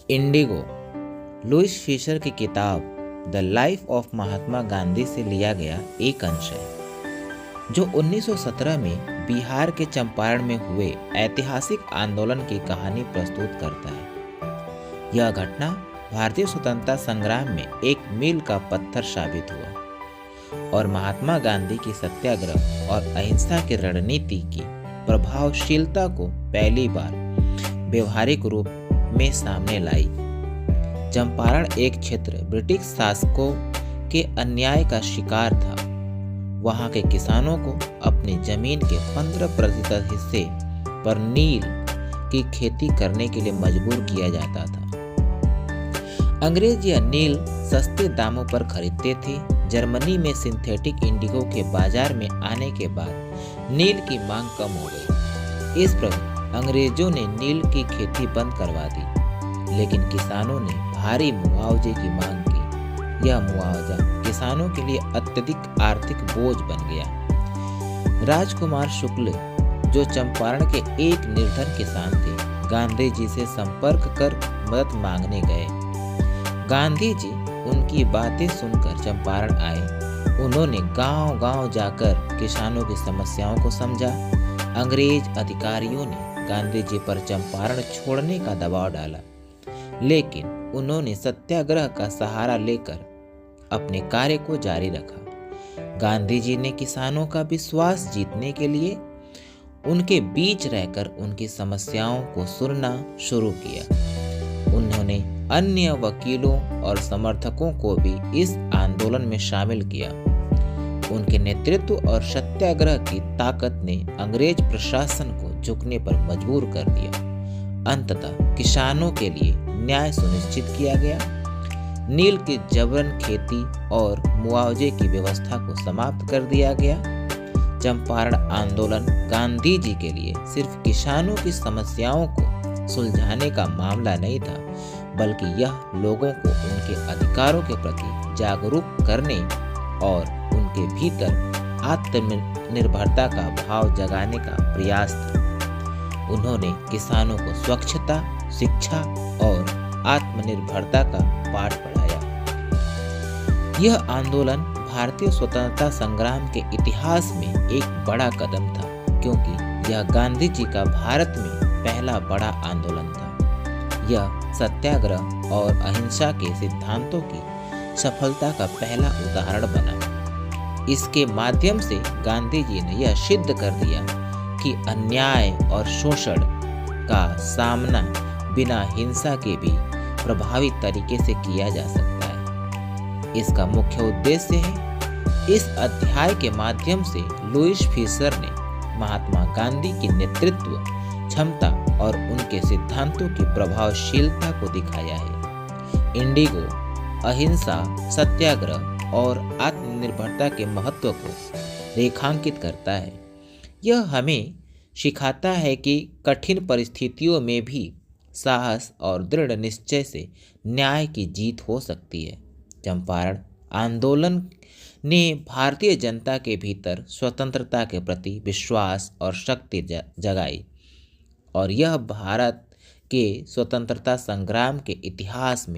Indigo Lewis Fisher की किताब the life of Mahatma Gandhi से लिया गया एक अंश है जो 1917 में बिहार के चंपारण में हुए ऐतिहासिक आंदोलन की कहानी प्रस्तुत करता है। यह घटना भारतीय स्वतंत्रता संग्राम में एक मील का पत्थर साबित हुआ और महात्मा गांधी की सत्याग्रह और अहिंसा की रणनीति की प्रभावशीलता को पहली बार व्यवहारिक रूप में सामने लाई। चंपारण एक क्षेत्र ब्रिटिश शासकों के अन्याय का शिकार था। वहां के किसानों को अपनी जमीन के 15% हिस्से पर नील की खेती करने के लिए मजबूर किया जाता था। अंग्रेज यह नील सस्ते दामों पर खरीदते थे। जर्मनी में सिंथेटिक इंडिगो के बाजार में आने के बाद नील की मांग कम हो गई। इस प्रकार अंग्रेजों ने नील की खेती बंद करवा दी, लेकिन किसानों ने भारी मुआवजे की मांग की। यह मुआवजा किसानों के लिए अत्यधिक आर्थिक बोझ बन गया। राजकुमार शुक्ल, जो चंपारण के एक निर्धन किसान थे, गांधी जी से संपर्क कर मदद मांगने गए। गांधी जी उनकी बातें सुनकर चंपारण आए। उन्होंने गांव-गांव जाकर किसानों की समस्याओं को समझा। अंग्रेज अधिकारियों ने गांधी जी पर चंपारण छोड़ने का दबाव डाला, लेकिन उन्होंने सत्याग्रह का सहारा लेकर अपने कार्य को जारी रखा। गांधी जी ने किसानों का विश्वास जीतने के लिए उनके बीच रहकर उनकी समस्याओं को सुनना शुरू किया। उन्होंने अन्य वकीलों और समर्थकों को भी इस आंदोलन में शामिल किया। उनके नेतृत्व और सत्याग्रह की ताकत ने अंग्रेज प्रशासन को झुकने पर मजबूर कर दिया। अंततः किसानों के लिए न्याय सुनिश्चित किया गया। नील की जबरन खेती और मुआवजे की व्यवस्था को समाप्त कर दिया गया। चंपारण आंदोलन गांधी जी के लिए सिर्फ किसानों की समस्याओं को सुलझाने का मामला नहीं था, बल्कि यह लोगों को उनके अधिकारों के प्रति जागरूक करने और उनके भीतर आत्मनिर्भरता का भाव जगाने का प्रयास था। उन्होंने किसानों को स्वच्छता, शिक्षा और आत्मनिर्भरता का पाठ पढ़ाया। यह आंदोलन भारतीय स्वतंत्रता संग्राम के इतिहास में एक बड़ा कदम था, क्योंकि यह गांधी जी का भारत में पहला बड़ा आंदोलन था। यह सत्याग्रह और अहिंसा के सिद्धांतों की सफलता का पहला उदाहरण बना। इसके माध्यम से गांधी जी ने यह सिद्ध कर दिया कि अन्याय और शोषण का सामना बिना हिंसा के भी प्रभावी तरीके से किया जा सकता है। इसका मुख्य उद्देश्य है, इस अध्याय के माध्यम से लुईस फिशर ने महात्मा गांधी की नेतृत्व क्षमता और उनके सिद्धांतों की प्रभावशीलता को दिखाया है। इंडिगो अहिंसा, सत्याग्रह और आत्मनिर्भरता के महत्व को रेखांकित करता है। यह हमें सिखाता है कि कठिन परिस्थितियों में भी साहस और दृढ़ निश्चय से न्याय की जीत हो सकती है। चंपारण आंदोलन ने भारतीय जनता के भीतर स्वतंत्रता के प्रति विश्वास और शक्ति जगाई, और यह भारत के स्वतंत्रता संग्राम के इतिहास में